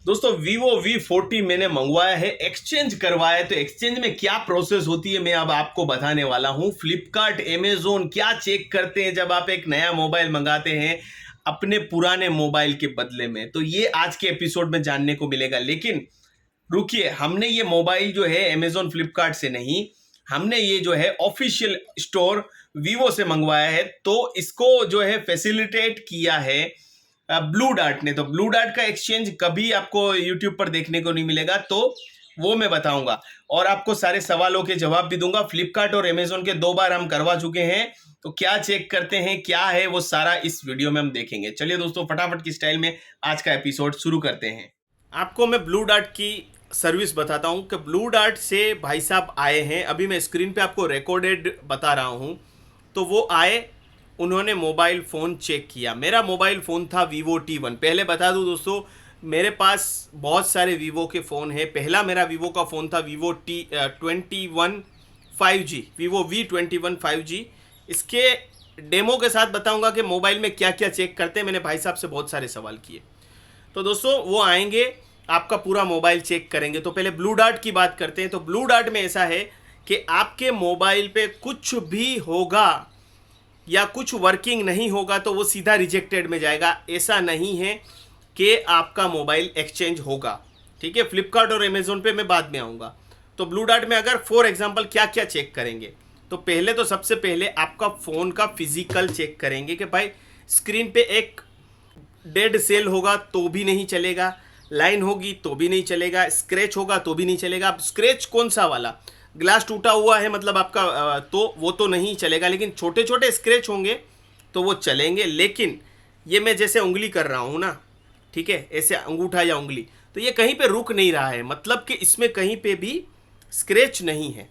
दोस्तों Vivo V40 मैंने मंगवाया है, एक्सचेंज करवाया है। तो एक्सचेंज में क्या प्रोसेस होती है मैं अब आपको बताने वाला हूं। फ्लिपकार्ट, अमेजोन क्या चेक करते हैं जब आप एक नया मोबाइल मंगाते हैं अपने पुराने मोबाइल के बदले में, तो ये आज के एपिसोड में जानने को मिलेगा। लेकिन रुकिए, हमने ये मोबाइल जो है अमेजोन फ्लिपकार्ट से नहीं, हमने ये जो है ऑफिशियल स्टोर वीवो से मंगवाया है। तो इसको जो है फैसिलिटेट किया है ब्लू डार्ट ने। तो ब्लू डार्ट का एक्सचेंज कभी आपको यूट्यूब पर देखने को नहीं मिलेगा, तो वो मैं बताऊंगा और आपको सारे सवालों के जवाब भी दूंगा। फ्लिपकार्ट और अमेजोन के 2 बार हम करवा चुके हैं, तो क्या चेक करते हैं, क्या है वो सारा इस वीडियो में हम देखेंगे। चलिए दोस्तों, फटाफट की स्टाइल में आज का एपिसोड शुरू करते हैं। आपको मैं ब्लू डार्ट की सर्विस बताता हूं कि ब्लू डार्ट से भाई साहब आए हैं। अभी मैं स्क्रीन पे आपको रिकॉर्डेड बता रहा हूं। तो वो आए, उन्होंने मोबाइल फ़ोन चेक किया। मेरा मोबाइल फ़ोन था Vivo T1। पहले बता दूं दोस्तों, मेरे पास बहुत सारे Vivo के फ़ोन हैं। पहला मेरा Vivo का फ़ोन था Vivo T21 5G, Vivo V21 5G। इसके डेमो के साथ बताऊंगा कि मोबाइल में क्या क्या चेक करते हैं। मैंने भाई साहब से बहुत सारे सवाल किए। तो दोस्तों वो आएंगे, आपका पूरा मोबाइल चेक करेंगे। तो पहले ब्लू डार्ट की बात करते हैं। तो ब्लू डार्ट में ऐसा है कि आपके मोबाइल पे कुछ भी होगा या कुछ वर्किंग नहीं होगा तो वो सीधा रिजेक्टेड में जाएगा। ऐसा नहीं है कि आपका मोबाइल एक्सचेंज होगा। ठीक है, फ्लिपकार्ट और अमेजोन पे मैं बाद में आऊँगा। तो ब्लू डार्ट में अगर फॉर एग्जांपल क्या क्या चेक करेंगे, तो पहले तो सबसे पहले आपका फ़ोन का फिजिकल चेक करेंगे कि भाई स्क्रीन पे एक डेड सेल होगा तो भी नहीं चलेगा, लाइन होगी तो भी नहीं चलेगा, स्क्रैच होगा तो भी नहीं चलेगा। अब स्क्रैच कौन सा वाला, ग्लास टूटा हुआ है मतलब आपका, तो वो तो नहीं चलेगा। लेकिन छोटे छोटे स्क्रैच होंगे तो वो चलेंगे। लेकिन ये मैं जैसे उंगली कर रहा हूँ ना, ठीक है, ऐसे अंगूठा या उंगली, तो ये कहीं पे रुक नहीं रहा है, मतलब कि इसमें कहीं पे भी स्क्रैच नहीं है।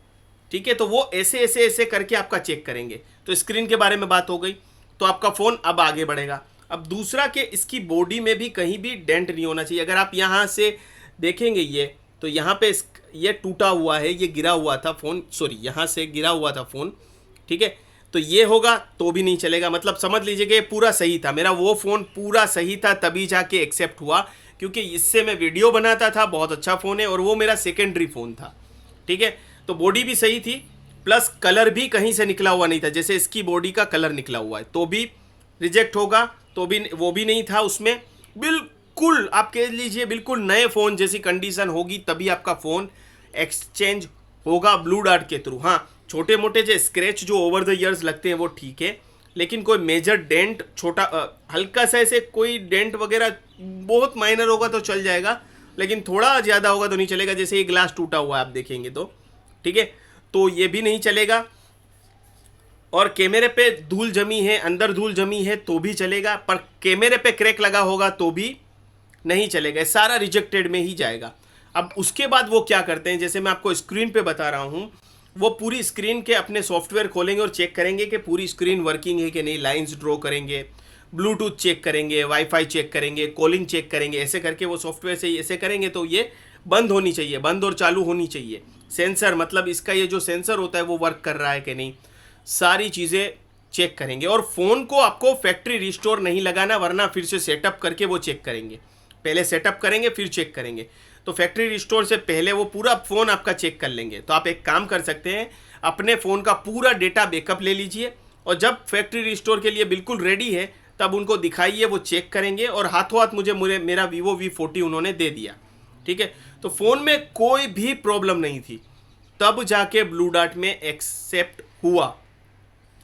ठीक है, तो वो ऐसे ऐसे ऐसे करके आपका चेक करेंगे। तो स्क्रीन के बारे में बात हो गई, तो आपका फ़ोन अब आगे बढ़ेगा। अब दूसरा कि इसकी बॉडी में भी कहीं भी डेंट नहीं होना चाहिए। अगर आप यहाँ से देखेंगे ये, तो यहाँ पे ये टूटा हुआ है, ये गिरा हुआ था फ़ोन, सॉरी यहाँ से गिरा हुआ था फ़ोन। ठीक है, तो ये होगा तो भी नहीं चलेगा। मतलब समझ लीजिए कि ये पूरा सही था, मेरा वो फ़ोन पूरा सही था, तभी जाके एक्सेप्ट हुआ, क्योंकि इससे मैं वीडियो बनाता था। बहुत अच्छा फ़ोन है और वो मेरा सेकेंडरी फ़ोन था। ठीक है, तो बॉडी भी सही थी, प्लस कलर भी कहीं से निकला हुआ नहीं था। जैसे इसकी बॉडी का कलर निकला हुआ है तो भी रिजेक्ट होगा, तो भी वो भी नहीं था उसमें। बिल्कुल आप कह लीजिए बिल्कुल नए फ़ोन जैसी कंडीशन होगी तभी आपका फ़ोन एक्सचेंज होगा ब्लू डार्ट के थ्रू। हाँ, छोटे मोटे जो स्क्रैच जो ओवर द ईयर्स लगते हैं वो ठीक है, लेकिन कोई मेजर डेंट, छोटा हल्का सा ऐसे कोई डेंट वगैरह बहुत माइनर होगा तो चल जाएगा, लेकिन थोड़ा ज़्यादा होगा तो नहीं चलेगा। जैसे ये ग्लास टूटा हुआ है आप देखेंगे तो, ठीक है, तो ये भी नहीं चलेगा। और कैमरे पे धूल जमी है, अंदर धूल जमी है तो भी चलेगा, पर कैमरे पे क्रैक लगा होगा तो भी नहीं चलेगा। सारा रिजेक्टेड में ही जाएगा। अब उसके बाद वो क्या करते हैं, जैसे मैं आपको स्क्रीन पे बता रहा हूँ, वो पूरी स्क्रीन के अपने सॉफ्टवेयर खोलेंगे और चेक करेंगे कि पूरी स्क्रीन वर्किंग है कि नहीं। लाइंस ड्रॉ करेंगे, ब्लूटूथ चेक करेंगे, वाईफाई चेक करेंगे, कॉलिंग चेक करेंगे। ऐसे करके वो सॉफ्टवेयर से ऐसे करेंगे तो ये बंद होनी चाहिए, बंद और चालू होनी चाहिए। सेंसर मतलब इसका ये जो सेंसर होता है वो वर्क कर रहा है कि नहीं, सारी चीज़ें चेक करेंगे। और फ़ोन को आपको फैक्ट्री रिस्टोर नहीं लगाना, वरना फिर से सेटअप करके वो चेक करेंगे। पहले सेटअप करेंगे फिर चेक करेंगे। तो फैक्ट्री रिस्टोर से पहले वो पूरा फ़ोन आपका चेक कर लेंगे। तो आप एक काम कर सकते हैं, अपने फ़ोन का पूरा डेटा बैकअप ले लीजिए और जब फैक्ट्री रिस्टोर के लिए बिल्कुल रेडी है तब उनको दिखाइए, वो चेक करेंगे। और हाथों हाथ मुझे मेरा Vivo V40 उन्होंने दे दिया। ठीक है, तो फ़ोन में कोई भी प्रॉब्लम नहीं थी, तब जाके ब्लू डार्ट में एक्सेप्ट हुआ।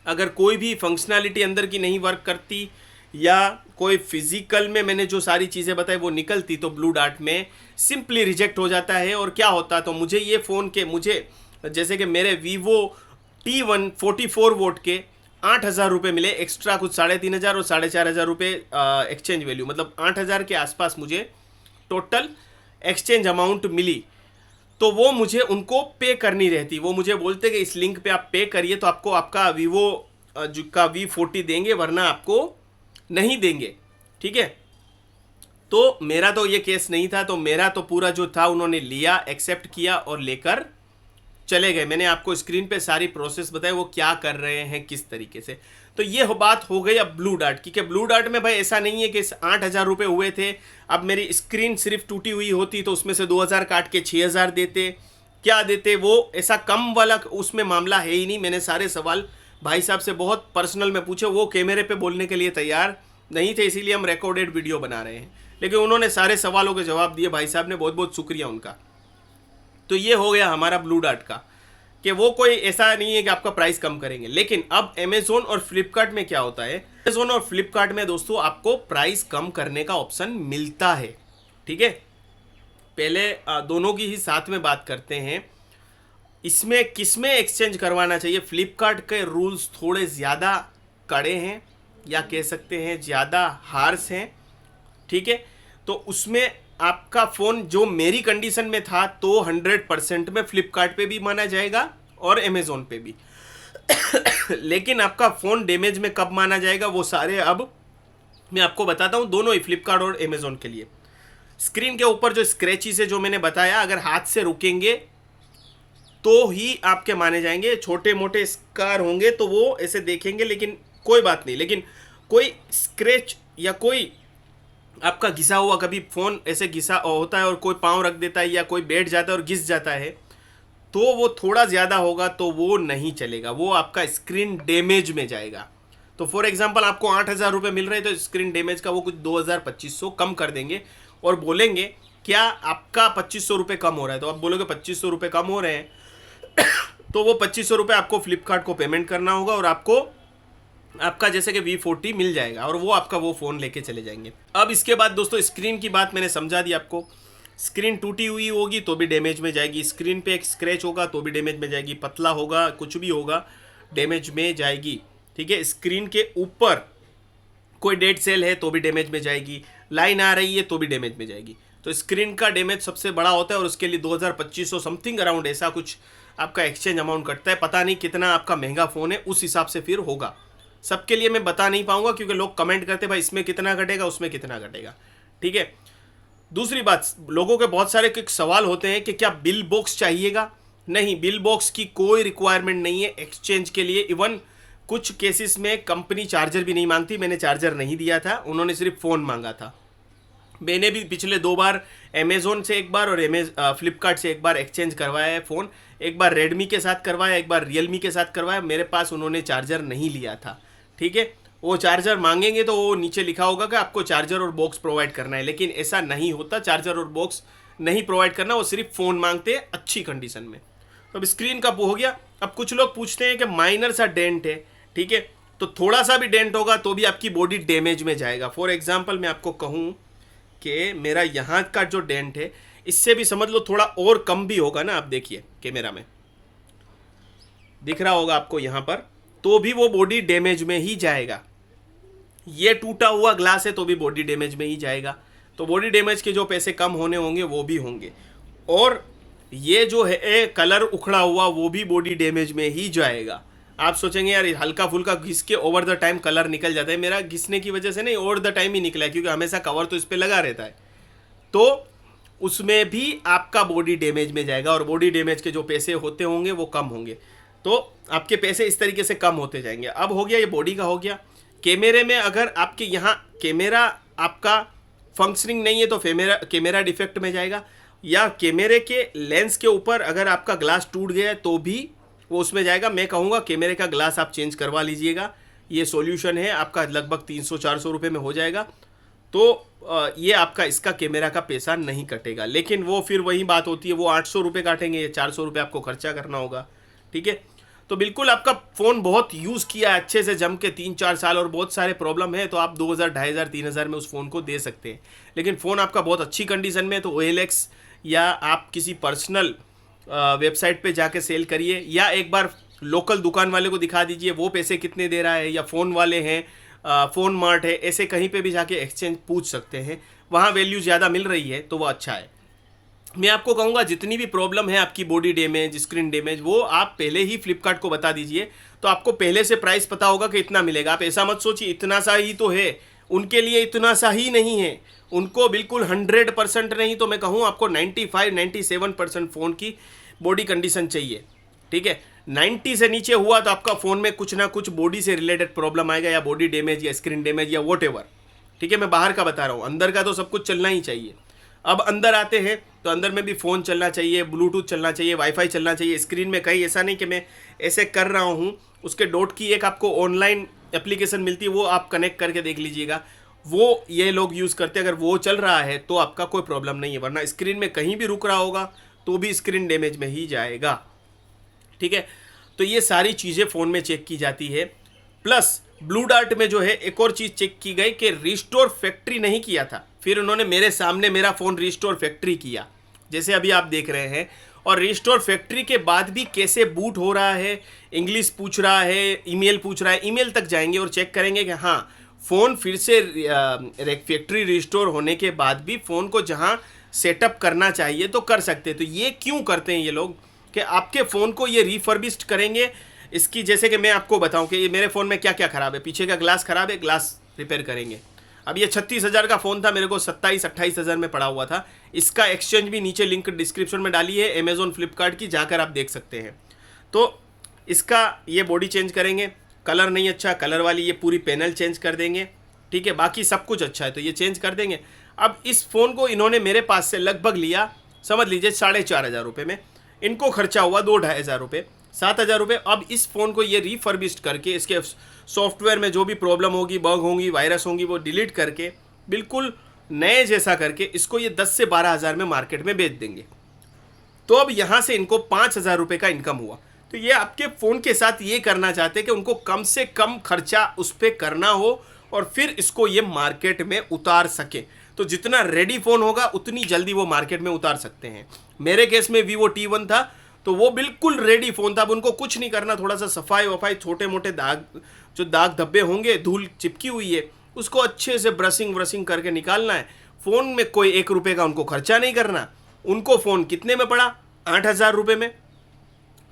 अगर कोई भी फंक्शनैलिटी अंदर की नहीं वर्क करती या कोई फिजिकल में मैंने जो सारी चीज़ें बताई वो निकलती, तो ब्लू डार्ट में सिंपली रिजेक्ट हो जाता है। और क्या होता, तो मुझे ये फ़ोन के, मुझे जैसे कि मेरे Vivo T1 44 वोट के 8,000 रुपये मिले एक्स्ट्रा, कुछ 3,500 और 4,500 रुपये एक्सचेंज वैल्यू, मतलब 8,000 के आसपास मुझे टोटल एक्सचेंज अमाउंट मिली। तो वो मुझे उनको पे करनी रहती। वो मुझे बोलते कि इस लिंक पे आप पे करिए तो आपको आपका Vivo का V40 देंगे, वरना आपको नहीं देंगे। ठीक है, तो मेरा तो ये केस नहीं था, तो मेरा तो पूरा जो था उन्होंने लिया, एक्सेप्ट किया और लेकर चले गए। मैंने आपको स्क्रीन पे सारी प्रोसेस बताई वो क्या कर रहे हैं किस तरीके से। तो ये बात हो गई अब ब्लू डार्ट की, कि ब्लू डार्ट में भाई ऐसा नहीं है कि 8,000 रुपये हुए थे, अब मेरी स्क्रीन सिर्फ टूटी हुई होती तो उसमें से 2,000 काट के 6,000 देते, क्या देते, वो ऐसा कम वाला उसमें मामला है ही नहीं। मैंने सारे सवाल भाई साहब से बहुत पर्सनल में पूछे, वो कैमरे पे बोलने के लिए तैयार नहीं थे, इसीलिए हम रिकॉर्डेड वीडियो बना रहे हैं, लेकिन उन्होंने सारे सवालों के जवाब दिए भाई साहब ने, बहुत बहुत शुक्रिया उनका। तो ये हो गया हमारा ब्लू डार्ट का, कि वो कोई ऐसा नहीं है कि आपका प्राइस कम करेंगे। लेकिन अब अमेजोन और फ्लिपकार्ट में क्या होता है, अमेजोन और फ्लिपकार्ट में दोस्तों आपको प्राइस कम करने का ऑप्शन मिलता है, ठीक है। पहले दोनों की ही साथ में बात करते हैं। इसमें किसमें एक्सचेंज करवाना चाहिए, फ्लिपकार्ट के रूल्स थोड़े ज़्यादा कड़े हैं, या कह सकते हैं ज़्यादा हार्श हैं, ठीक है। तो उसमें आपका फ़ोन जो मेरी कंडीशन में था तो 100% में फ्लिपकार्ट पे भी माना जाएगा और अमेज़ोन पे भी लेकिन आपका फ़ोन डैमेज में कब माना जाएगा, वो सारे अब मैं आपको बताता हूँ, दोनों ही फ्लिपकार्ट और अमेज़ोन के लिए। स्क्रीन के ऊपर जो स्क्रैचेस है जो मैंने बताया, अगर हाथ से रुकेंगे तो ही आपके माने जाएंगे। छोटे मोटे स्कार होंगे तो वो ऐसे देखेंगे, लेकिन कोई बात नहीं। लेकिन कोई स्क्रैच या कोई आपका घिसा हुआ, कभी फ़ोन ऐसे घिसा होता है और कोई पाँव रख देता है या कोई बैठ जाता है और घिस जाता है, तो वो थोड़ा ज़्यादा होगा तो वो नहीं चलेगा, वो आपका स्क्रीन डैमेज में जाएगा। तो फॉर एग्जांपल आपको 8,000 रुपये मिल रहे हैं तो स्क्रीन डैमेज का वो कुछ 2,000-2,500 कम कर देंगे और बोलेंगे क्या आपका 2,500 रुपये कम हो रहा है, तो आप बोलोगे 2,500 रुपये कम हो रहे हैं तो वो 2,500 रुपये आपको फ्लिपकार्ट को पेमेंट करना होगा और आपको आपका जैसे कि V40 मिल जाएगा और वो आपका वो फ़ोन लेके चले जाएंगे। अब इसके बाद दोस्तों स्क्रीन की बात मैंने समझा दी आपको। स्क्रीन टूटी हुई होगी तो भी डैमेज में जाएगी, स्क्रीन पे एक स्क्रैच होगा तो भी डैमेज में जाएगी, पतला होगा कुछ भी होगा डैमेज में जाएगी, ठीक है। स्क्रीन के ऊपर कोई डेड सेल है तो भी डैमेज में जाएगी, लाइन आ रही है तो भी डैमेज में जाएगी। तो स्क्रीन का डैमेज सबसे बड़ा होता है और उसके लिए 2,000-2,500 समथिंग अराउंड ऐसा कुछ आपका एक्सचेंज अमाउंट कटता है। पता नहीं कितना आपका महंगा फ़ोन है, उस हिसाब से फिर होगा। सबके लिए मैं बता नहीं पाऊंगा क्योंकि लोग कमेंट करते भाई इसमें कितना घटेगा उसमें कितना घटेगा, ठीक है। दूसरी बात, लोगों के बहुत सारे सवाल होते हैं कि क्या बिल बॉक्स चाहिएगा। नहीं, बिल बॉक्स की कोई रिक्वायरमेंट नहीं है एक्सचेंज के लिए। इवन कुछ केसेस में कंपनी चार्जर भी नहीं मांगती, मैंने चार्जर नहीं दिया था, उन्होंने सिर्फ फ़ोन मांगा था। मैंने भी पिछले 2 बार अमेज़ोन से एक बार और फ्लिपकार्ट से एक बार एक्सचेंज करवाया है फ़ोन। एक बार रेडमी के साथ करवाया, एक बार रियलमी के साथ करवाया। मेरे पास उन्होंने चार्जर नहीं लिया था, ठीक है। वो चार्जर मांगेंगे तो वो नीचे लिखा होगा कि आपको चार्जर और बॉक्स प्रोवाइड करना है, लेकिन ऐसा नहीं होता, चार्जर और बॉक्स नहीं प्रोवाइड करना, वो सिर्फ फ़ोन मांगते हैं अच्छी कंडीशन में। तो अब स्क्रीन का हो गया। अब कुछ लोग पूछते हैं कि माइनर सा डेंट है, ठीक है, तो थोड़ा सा भी डेंट होगा तो भी आपकी बॉडी डैमेज में जाएगा। फॉर एग्जाम्पल मैं आपको कहूँ कि मेरा यहाँ का जो डेंट है इससे भी समझ लो थोड़ा और कम भी होगा ना, आप देखिए कैमरा में दिख रहा होगा आपको यहाँ पर, तो भी वो बॉडी डैमेज में ही जाएगा। ये टूटा हुआ ग्लास है तो भी बॉडी डैमेज में ही जाएगा। तो बॉडी डैमेज के जो पैसे कम होने होंगे वो भी होंगे, और ये जो है कलर उखड़ा हुआ वो भी बॉडी डैमेज में ही जाएगा। आप सोचेंगे यार हल्का फुल्का घिस के ओवर द टाइम कलर निकल जाता है, मेरा घिसने की वजह से नहीं, ओवर द टाइम ही निकला है क्योंकि हमेशा कवर तो इस पर लगा रहता है, तो उसमें भी आपका बॉडी डैमेज में जाएगा और बॉडी डैमेज के जो पैसे होते होंगे वो कम होंगे। तो आपके पैसे इस तरीके से कम होते जाएंगे। अब हो गया ये बॉडी का हो गया। कैमरे में अगर आपके यहाँ कैमरा आपका फंक्शनिंग नहीं है तो कैमरा डिफेक्ट में जाएगा, या कैमरे के लेंस के ऊपर अगर आपका ग्लास टूट गया है तो भी वो उसमें जाएगा। मैं कहूँगा कैमरे का ग्लास आप चेंज करवा लीजिएगा, ये सॉल्यूशन है आपका, लगभग 300-400 रुपये में हो जाएगा। तो ये आपका इसका कैमरा का पैसा नहीं कटेगा, लेकिन वो फिर वही बात होती है, वो 800 रुपये काटेंगे, 400 रुपये आपको खर्चा करना होगा, ठीक है। तो बिल्कुल आपका फ़ोन बहुत यूज़ किया है अच्छे से जम के 3-4 साल और बहुत सारे प्रॉब्लम है तो आप 2,000, 2,500, 3,000 में उस फ़ोन को दे सकते हैं। लेकिन फ़ोन आपका बहुत अच्छी कंडीशन में है तो OLX या आप किसी पर्सनल वेबसाइट पे जाके सेल करिए, या एक बार लोकल दुकान वाले को दिखा दीजिए वो पैसे कितने दे रहा है, या फ़ोन वाले हैं, फ़ोन मार्ट है, ऐसे कहीं पे भी जाके एक्सचेंज पूछ सकते हैं, वहाँ वैल्यू ज़्यादा मिल रही है तो वो अच्छा है। मैं आपको कहूँगा जितनी भी प्रॉब्लम है आपकी बॉडी डैमेज, स्क्रीन डैमेज, वो आप पहले ही फ्लिपकार्ट को बता दीजिए तो आपको पहले से प्राइस पता होगा कि इतना मिलेगा। आप ऐसा मत सोचिए इतना सा ही तो है, उनके लिए इतना सा ही नहीं है, उनको बिल्कुल 100% नहीं तो मैं कहूँ आपको 95-97% फ़ोन की बॉडी कंडीशन चाहिए, ठीक है। 90 से नीचे हुआ तो आपका फ़ोन में कुछ ना कुछ बॉडी से रिलेटेड प्रॉब्लम आएगा, या बॉडी डैमेज या स्क्रीन डैमेज या वॉट। ठीक है, मैं बाहर का बता रहा हूँ, अंदर का तो सब कुछ चलना ही चाहिए। अब अंदर आते हैं तो अंदर में भी फ़ोन चलना चाहिए, ब्लूटूथ चलना चाहिए, वाईफाई चलना चाहिए स्क्रीन में। कहीं ऐसा नहीं कि मैं ऐसे कर रहा हूँ, उसके डॉट की एक आपको ऑनलाइन एप्लीकेशन मिलती है, वो आप कनेक्ट करके देख लीजिएगा, वो ये लोग यूज़ करते हैं। अगर वो चल रहा है तो आपका कोई प्रॉब्लम नहीं है, वरना स्क्रीन में कहीं भी रुक रहा होगा तो भी स्क्रीन डैमेज में ही जाएगा। ठीक है, तो ये सारी चीज़ें फ़ोन में चेक की जाती है। प्लस ब्लू डार्ट में जो है एक और चीज़ चेक की गई कि रिस्टोर फैक्ट्री नहीं किया था, फिर उन्होंने मेरे सामने मेरा फ़ोन रिस्टोर फैक्ट्री किया, जैसे अभी आप देख रहे हैं। और रिस्टोर फैक्ट्री के बाद भी कैसे बूट हो रहा है, इंग्लिश पूछ रहा है, ईमेल पूछ रहा है, ईमेल तक जाएंगे और चेक करेंगे कि हाँ फ़ोन फिर से फैक्ट्री रिस्टोर होने के बाद भी फ़ोन को जहाँ सेटअप करना चाहिए तो कर सकते हैं। तो ये क्यों करते हैं ये लोग कि आपके फ़ोन को ये रिफर्बिश्ड करेंगे। इसकी जैसे कि मैं आपको बताऊं कि ये मेरे फ़ोन में क्या क्या ख़राब है, पीछे का ग्लास ख़राब है, ग्लास रिपेयर करेंगे। अब ये 36,000 का फ़ोन था, मेरे को 27-28,000 में पड़ा हुआ था। इसका एक्सचेंज भी नीचे लिंक डिस्क्रिप्शन में डाली है अमेज़ॉन फ्लिपकार्ट की, जाकर आप देख सकते हैं। तो इसका ये बॉडी चेंज करेंगे, कलर नहीं अच्छा, कलर वाली ये पूरी पैनल चेंज कर देंगे। ठीक है, बाकी सब कुछ अच्छा है तो ये चेंज कर देंगे। अब इस फ़ोन को इन्होंने मेरे पास से लगभग लिया, समझ लीजिए 4,500 रुपये में। इनको खर्चा हुआ 2-2,500 रुपये, 7,000 रुपये। अब इस फ़ोन को ये रिफर्बिश्ड करके इसके सॉफ्टवेयर में जो भी प्रॉब्लम होगी, बग होंगी, वायरस होंगी, वो डिलीट करके बिल्कुल नए जैसा करके इसको ये 10 से 12,000 में मार्केट में बेच देंगे। तो अब यहाँ से इनको 5,000 रुपये का इनकम हुआ। तो ये आपके फ़ोन के साथ ये करना चाहते हैं कि उनको कम से कम खर्चा उस पर करना हो और फिर इसको ये मार्केट में उतार सके। तो जितना रेडी फ़ोन होगा उतनी जल्दी वो मार्केट में उतार सकते हैं। मेरे केस में Vivo T1 था तो वो बिल्कुल रेडी फ़ोन था। अब उनको कुछ नहीं करना, थोड़ा सा सफाई वफाई, छोटे मोटे दाग, जो दाग धब्बे होंगे, धूल चिपकी हुई है, उसको अच्छे से ब्रशिंग व्रशिंग करके निकालना है। फ़ोन में कोई 1 रुपये का उनको खर्चा नहीं करना। उनको फ़ोन कितने में पड़ा? 8,000 रुपये में।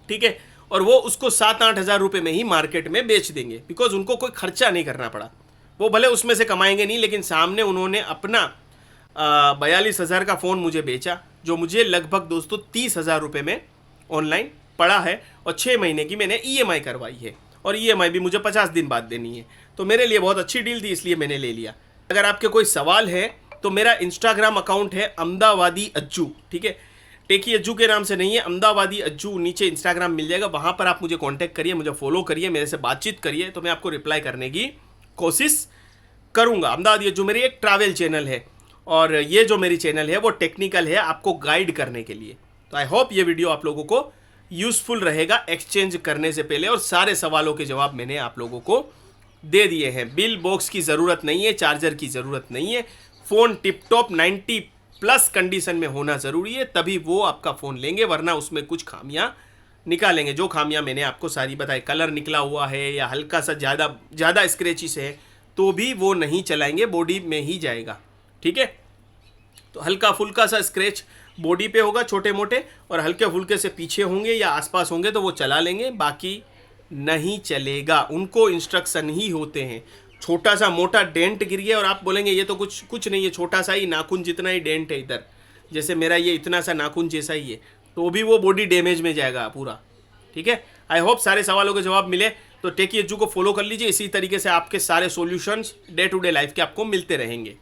ठीक है, और वो उसको 7-8 हज़ार रुपये में ही मार्केट में बेच देंगे, बिकॉज उनको कोई खर्चा नहीं करना पड़ा। वो भले उसमें से कमाएंगे नहीं, लेकिन सामने उन्होंने अपना 42,000 का फ़ोन मुझे बेचा, जो मुझे लगभग दोस्तों 30,000 रुपये में ऑनलाइन पड़ा है। और 6 महीने की मैंने EMI करवाई है, और EMI भी मुझे 50 दिन बाद देनी है। तो मेरे लिए बहुत अच्छी डील थी, इसलिए मैंने ले लिया। अगर आपके कोई सवाल है तो मेरा इंस्टाग्राम अकाउंट है अहमदाबादी अज्जू। ठीक है, टेकी अज्जू के नाम से नहीं है, अहमदाबादी अज्जू नीचे इंस्टाग्राम मिल जाएगा, वहाँ पर आप मुझे कांटेक्ट करिए, मुझे फॉलो करिए, मेरे से बातचीत करिए, तो मैं आपको रिप्लाई करने की कोशिश करूँगा। अहमदाबादी अज्जू मेरी एक ट्रैवल चैनल है, और ये जो मेरी चैनल है वो टेक्निकल है, आपको गाइड करने के लिए। तो आई होप ये वीडियो आप लोगों को यूज़फुल रहेगा एक्सचेंज करने से पहले, और सारे सवालों के जवाब मैंने आप लोगों को दे दिए हैं। बिल बॉक्स की ज़रूरत नहीं है, चार्जर की ज़रूरत नहीं है, फ़ोन टिप टॉप 90+ कंडीशन में होना ज़रूरी है, तभी वो आपका फ़ोन लेंगे, वरना उसमें कुछ खामियां निकालेंगे। जो खामियां मैंने आपको सारी बताई, कलर निकला हुआ है या हल्का सा ज़्यादा स्क्रैचेस है तो भी वो नहीं चलाएंगे, बॉडी में ही जाएगा। ठीक है, तो हल्का फुल्का सा स्क्रैच बॉडी पे होगा छोटे मोटे, और हल्के फुल्के से पीछे होंगे या आसपास होंगे तो वो चला लेंगे, बाकी नहीं चलेगा। उनको इंस्ट्रक्शन ही होते हैं। छोटा सा मोटा डेंट गिर गया और आप बोलेंगे ये तो कुछ नहीं है, छोटा सा ही नाखून जितना ही डेंट है इधर, जैसे मेरा ये इतना सा नाखून जैसा ही है, तो भी वो बॉडी डैमेज में जाएगा पूरा। ठीक है, आई होप सारे सवालों के जवाब मिले। तो टेकी अज्जू को फॉलो कर लीजिए, इसी तरीके से आपके सारे solutions day to day life के आपको मिलते रहेंगे।